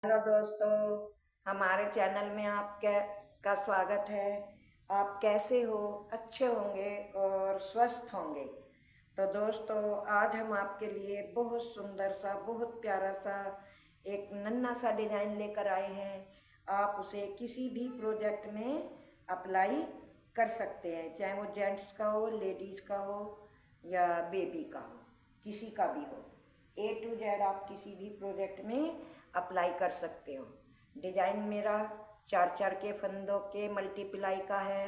Hello दोस्तों, हमारे channel में आपका स्वागत है। आप कैसे हो? अच्छे होंगे और स्वस्थ होंगे। तो दोस्तों, आज हम आपके लिए बहुत सुंदर सा, बहुत प्यारा सा एक नन्हा सा डिज़ाइन लेकर आए हैं। आप उसे किसी भी प्रोजेक्ट में अप्लाई कर सकते हैं, चाहे वो जेंट्स का हो, लेडीज़ का हो या बेबी का हो, किसी का भी हो। A to Z आप किसी भी प्रोजेक्ट में अप्लाई कर सकते हो। डिज़ाइन मेरा 4-4 के फंदों के मल्टीप्लाई का है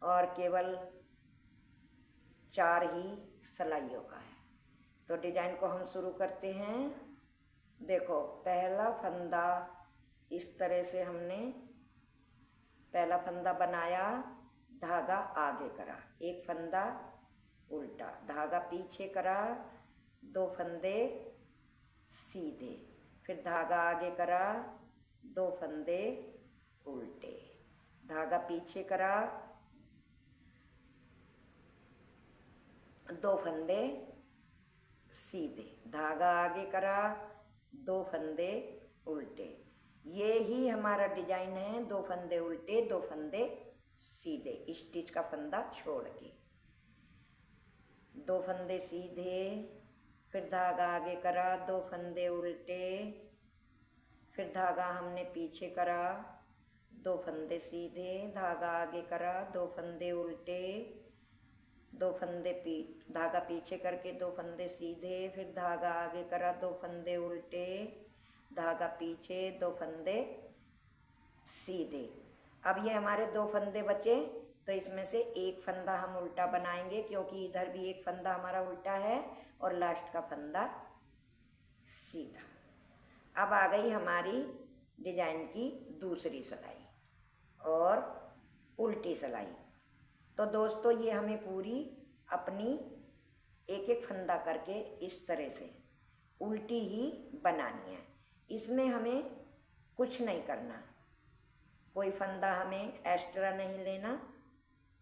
और केवल 4 ही सिलाइयों का है। तो डिज़ाइन को हम शुरू करते हैं। देखो, पहला फंदा इस तरह से हमने पहला फंदा बनाया, धागा आगे करा, एक फंदा उल्टा, धागा पीछे करा, 2 फंदे सीधे, फिर धागा आगे करा, 2 फंदे उल्टे, धागा पीछे करा, 2 फंदे सीधे, धागा आगे करा, 2 फंदे उल्टे। ये ही हमारा डिजाइन है, 2 फंदे उल्टे, 2 फंदे सीधे, स्टिच का फंदा छोड़ के, 2 फंदे सीधे, फिर धागा आगे करा, 2 फंदे उल्टे, फिर धागा हमने पीछे करा, 2 फंदे सीधे, धागा आगे करा, 2 फंदे उल्टे, 2 फंदे धागा पीछे करके 2 फंदे सीधे, फिर धागा आगे करा, 2 फंदे उल्टे, धागा पीछे, 2 फंदे सीधे। अब ये हमारे 2 फंदे बचे, तो इसमें से एक फंदा हम उल्टा बनाएंगे, क्योंकि इधर भी एक फंदा हमारा उल्टा है और लास्ट का फंदा सीधा। अब आ गई हमारी डिजाइन की दूसरी सिलाई और उल्टी सिलाई। तो दोस्तों, ये हमें पूरी अपनी एक एक फंदा करके इस तरह से उल्टी ही बनानी है। इसमें हमें कुछ नहीं करना, कोई फंदा हमें एक्स्ट्रा नहीं लेना,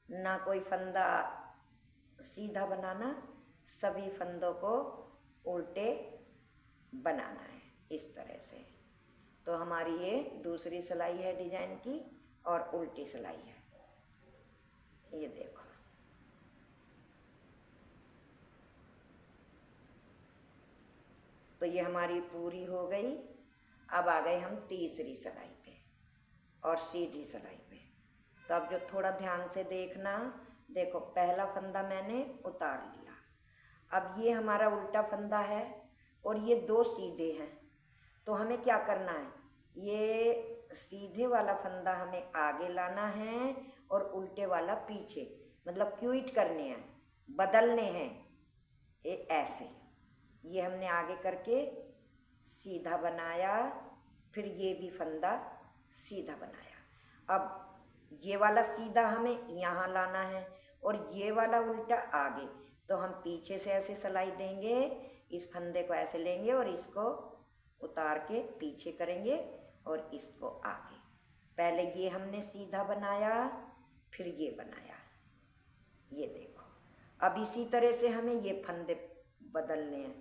ना कोई फंदा सीधा बनाना, सभी फंदों को उल्टे बनाना है इस तरह से। तो हमारी ये दूसरी सिलाई है डिजाइन की और उल्टी सिलाई है। ये देखो, तो ये हमारी पूरी हो गई। अब आ गए हम तीसरी सिलाई पे और सीधी सिलाई पे। तो अब जो थोड़ा ध्यान से देखना, देखो पहला फंदा मैंने उतार लिया, अब ये हमारा उल्टा फंदा है और ये 2 सीधे हैं। तो हमें क्या करना है, ये सीधे वाला फंदा हमें आगे लाना है और उल्टे वाला पीछे, मतलब क्विट करने हैं, बदलने हैं। ये ऐसे, ये हमने आगे करके सीधा बनाया, फिर ये भी फंदा सीधा बनाया। अब ये वाला सीधा हमें यहाँ लाना है और ये वाला उल्टा आगे। तो हम पीछे से ऐसे सिलाई देंगे, इस फंदे को ऐसे लेंगे और इसको उतार के पीछे करेंगे और इसको आगे। पहले ये हमने सीधा बनाया, फिर ये बनाया, ये देखो। अब इसी तरह से हमें ये फंदे बदलने हैं।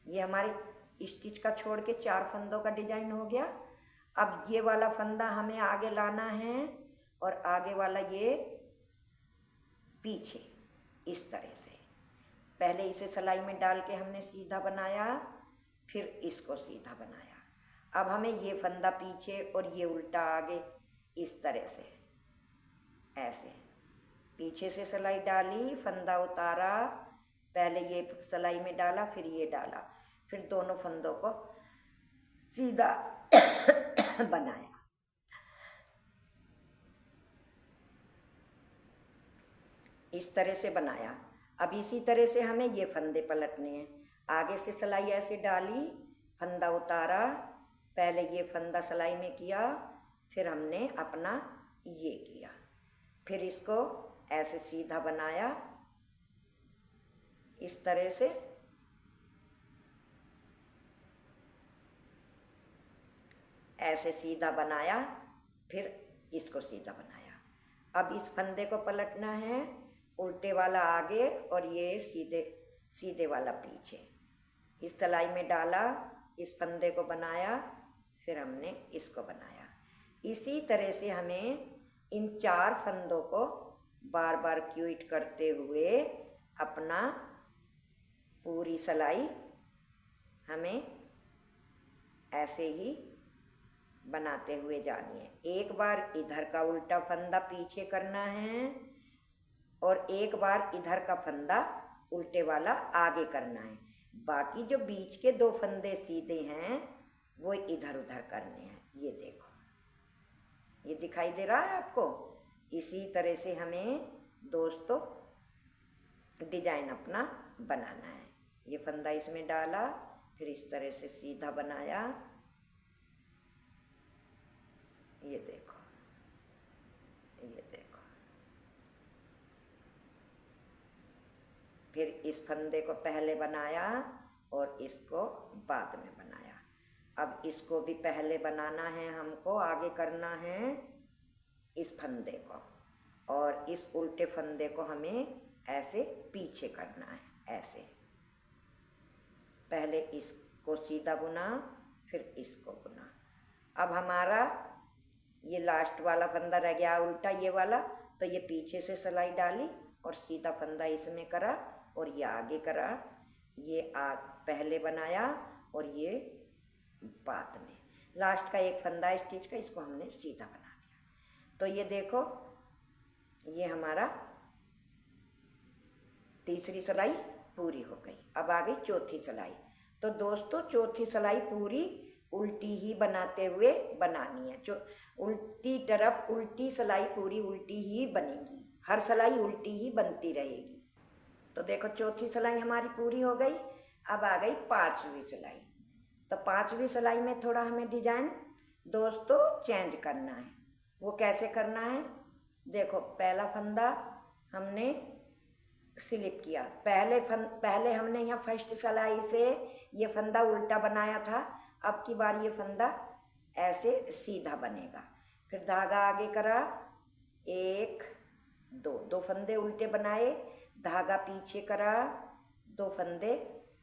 ये हमारे स्टिच का छोड़ के 4 फंदों का डिजाइन हो गया। अब ये वाला फंदा हमें आगे लाना है और आगे वाला ये पीछे, इस तरह से। पहले इसे सिलाई में डाल के हमने सीधा बनाया, फिर इसको सीधा बनाया। अब हमें ये फंदा पीछे और ये उल्टा आगे, इस तरह से ऐसे पीछे से सिलाई डाली, फंदा उतारा, पहले ये सिलाई में डाला, फिर ये डाला, फिर दोनों फंदों को सीधा बनाया। इस तरह से बनाया। अब इसी तरह से हमें ये फंदे पलटने हैं। आगे से सिलाई ऐसे डाली, फंदा उतारा, पहले ये फंदा सिलाई में किया, फिर हमने अपना ये किया, फिर इसको ऐसे सीधा बनाया, इस तरह से। ऐसे सीधा बनाया, फिर इसको सीधा बनाया। अब इस फंदे को पलटना है, उल्टे वाला आगे और ये सीधे सीधे वाला पीछे। इस सिलाई में डाला, इस फंदे को बनाया, फिर हमने इसको बनाया। इसी तरह से हमें इन 4 फंदों को बार बार क्यूट करते हुए अपना पूरी सिलाई हमें ऐसे ही बनाते हुए जानी है। एक बार इधर का उल्टा फंदा पीछे करना है और एक बार इधर का फंदा उल्टे वाला आगे करना है। बाकी जो बीच के 2 फंदे सीधे हैं वो इधर उधर करने हैं। ये देखो, ये दिखाई दे रहा है आपको। इसी तरह से हमें दोस्तों डिजाइन अपना बनाना है। ये फंदा इसमें डाला, फिर इस तरह से सीधा बनाया। ये देखो, ये देखो, फिर इस फंदे को पहले बनाया और इसको बाद में बनाया। अब इसको भी पहले बनाना है हमको, आगे करना है इस फंदे को, और इस उल्टे फंदे को हमें ऐसे पीछे करना है। ऐसे पहले इसको सीधा बुना, फिर इसको बुना। अब हमारा ये लास्ट वाला फंदा रह गया उल्टा, ये वाला, तो ये पीछे से सिलाई डाली और सीधा फंदा इसमें करा और ये आगे करा। ये पहले बनाया और ये बाद में। लास्ट का एक फंदा स्टिच का, इसको हमने सीधा बना दिया। तो ये देखो, ये हमारा तीसरी सिलाई पूरी हो गई। अब आ गई चौथी सिलाई। तो दोस्तों चौथी सिलाई पूरी उल्टी ही बनाते हुए बनानी है। जो उल्टी तरफ उल्टी सिलाई पूरी उल्टी ही बनेगी, हर सिलाई उल्टी ही बनती रहेगी। तो देखो चौथी सिलाई हमारी पूरी हो गई। अब आ गई 5वीं सिलाई। तो 5वीं सिलाई में थोड़ा हमें डिजाइन दोस्तों चेंज करना है। वो कैसे करना है? देखो पहला फंदा हमने स्लिप किया, पहले हमने यहाँ फर्स्ट सिलाई से ये फंदा उल्टा बनाया था। अब की बार ये फंदा ऐसे सीधा बनेगा। फिर धागा आगे करा, 1 2 फंदे उल्टे बनाए, धागा पीछे करा, 2 फंदे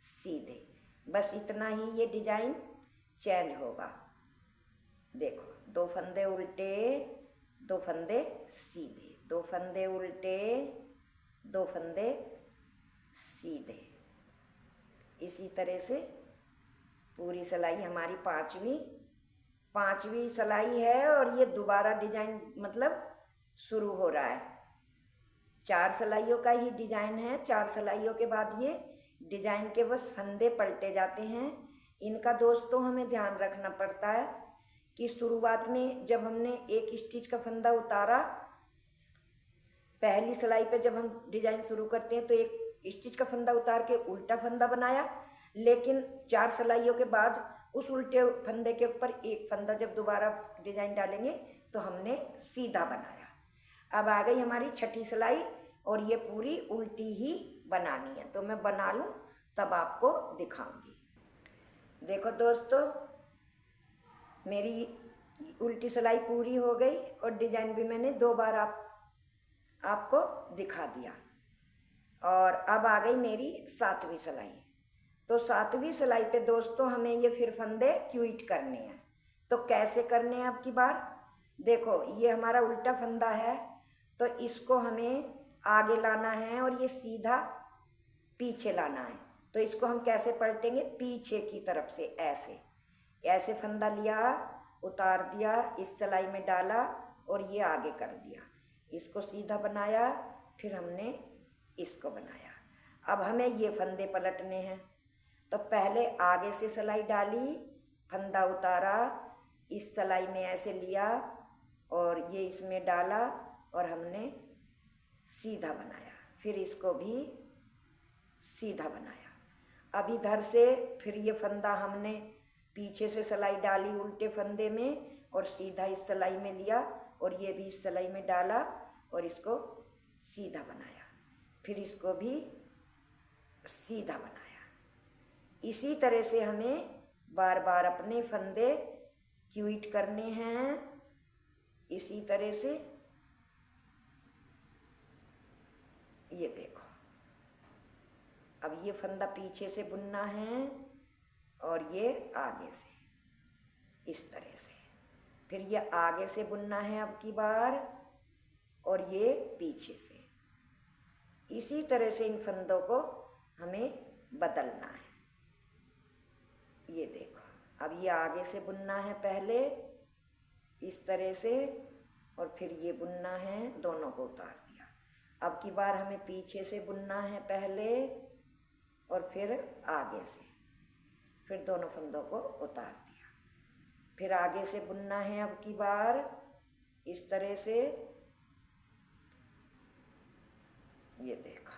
सीधे। बस इतना ही ये डिजाइन चेंज होगा। देखो 2 फंदे उल्टे, 2 फंदे सीधे, 2 फंदे उल्टे, 2 फंदे सीधे। इसी तरह से पूरी सिलाई हमारी पांचवी सिलाई है और ये दोबारा डिजाइन मतलब शुरू हो रहा है। 4 सिलाइयों का ही डिजाइन है। 4 सिलाइयों के बाद ये डिजाइन के बस फंदे पलटे जाते हैं। इनका दोस्तों हमें ध्यान रखना पड़ता है कि शुरुआत में जब हमने एक स्टिच का फंदा उतारा, पहली सिलाई पे जब हम डिजाइन शुरू करते हैं तो एक स्टिच का फंदा उतार के उल्टा फंदा बनाया, लेकिन 4 सिलाइयों के बाद उस उल्टे फंदे के ऊपर एक फंदा जब दोबारा डिजाइन डालेंगे तो हमने सीधा बनाया। अब आ गई हमारी छठी सिलाई और ये पूरी उल्टी ही बनानी है। तो मैं बना लूँ तब आपको दिखाऊंगी। देखो दोस्तों मेरी उल्टी सिलाई पूरी हो गई और डिजाइन भी मैंने 2 बार आपको दिखा दिया। और अब आ गई मेरी 7वीं सिलाई। तो 7वीं सिलाई पे दोस्तों हमें ये फिर फंदे क्यूट करने हैं। तो कैसे करने हैं अब की बार? देखो ये हमारा उल्टा फंदा है तो इसको हमें आगे लाना है और ये सीधा पीछे लाना है। तो इसको हम कैसे पलटेंगे? पीछे की तरफ से ऐसे फंदा लिया, उतार दिया, इस सिलाई में डाला और ये आगे कर दिया, इसको सीधा बनाया, फिर हमने इसको बनाया। अब हमें ये फंदे पलटने हैं। तो पहले आगे से सिलाई डाली, फंदा उतारा, इस सिलाई में ऐसे लिया और ये इसमें डाला और हमने सीधा बनाया, फिर इसको भी सीधा बनाया। अब इधर से फिर ये फंदा हमने पीछे से सिलाई डाली उल्टे फंदे में और सीधा इस सिलाई में लिया और ये भी इस सिलाई में डाला और इसको सीधा बनाया, फिर इसको भी सीधा बनाया। इसी तरह से हमें बार बार अपने फंदे क्यूट करने हैं। इसी तरह से ये देखो, अब ये फंदा पीछे से बुनना है और ये आगे से, इस तरह से। फिर ये आगे से बुनना है अब की बार, और ये पीछे से। इसी तरह से इन फंदों को हमें बदलना है। ये देखो, अब ये आगे से बुनना है पहले इस तरह से, और फिर ये बुनना है, दोनों को उतार दिया। अब की बार हमें पीछे से बुनना है पहले और फिर आगे से, फिर दोनों फंदों को उतार दिया। फिर आगे से बुनना है अब की बार इस तरह से। ये देखो,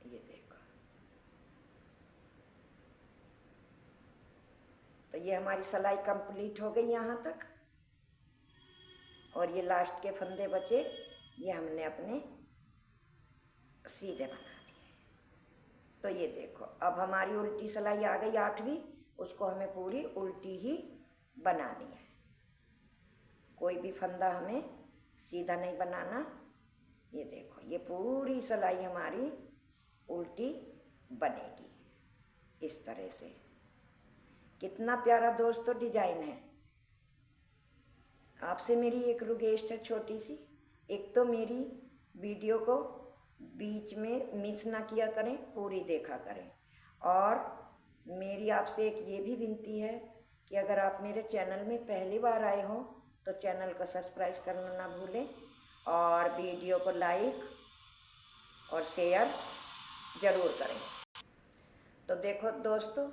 ये देखो। तो ये हमारी सिलाई कंप्लीट हो गई यहाँ तक, और ये लास्ट के फंदे बचे, ये हमने अपने सीधे बना दिए। तो ये देखो, अब हमारी उल्टी सिलाई आ गई 8वीं, उसको हमें पूरी उल्टी ही बनानी है। कोई भी फंदा हमें सीधा नहीं बनाना। ये देखो, ये पूरी सिलाई हमारी उल्टी बनेगी इस तरह से। कितना प्यारा दोस्तों डिजाइन है। आपसे मेरी एक रिक्वेस्ट है छोटी सी, एक तो मेरी वीडियो को बीच में मिस ना किया करें, पूरी देखा करें। और मेरी आपसे एक ये भी विनती है कि अगर आप मेरे चैनल में पहली बार आए हो तो चैनल को सब्सक्राइब करना ना भूलें, और वीडियो को लाइक और शेयर ज़रूर करें। तो देखो दोस्तों,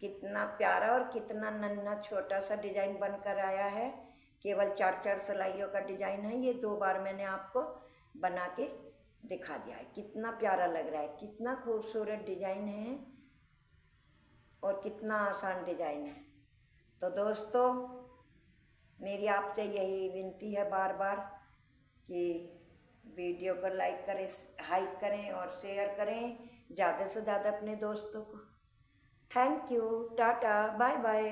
कितना प्यारा और कितना नन्हा छोटा सा डिज़ाइन बनकर आया है। केवल 4-4 सिलाइयों का डिज़ाइन है। ये 2 बार मैंने आपको बना के दिखा दिया है। कितना प्यारा लग रहा है, कितना खूबसूरत डिज़ाइन है और कितना आसान डिज़ाइन है। तो दोस्तों, मेरी आपसे यही विनती है बार बार कि वीडियो को लाइक करें, हाइक करें और शेयर करें ज़्यादा से ज़्यादा अपने दोस्तों को। Thank you, tata, bye bye.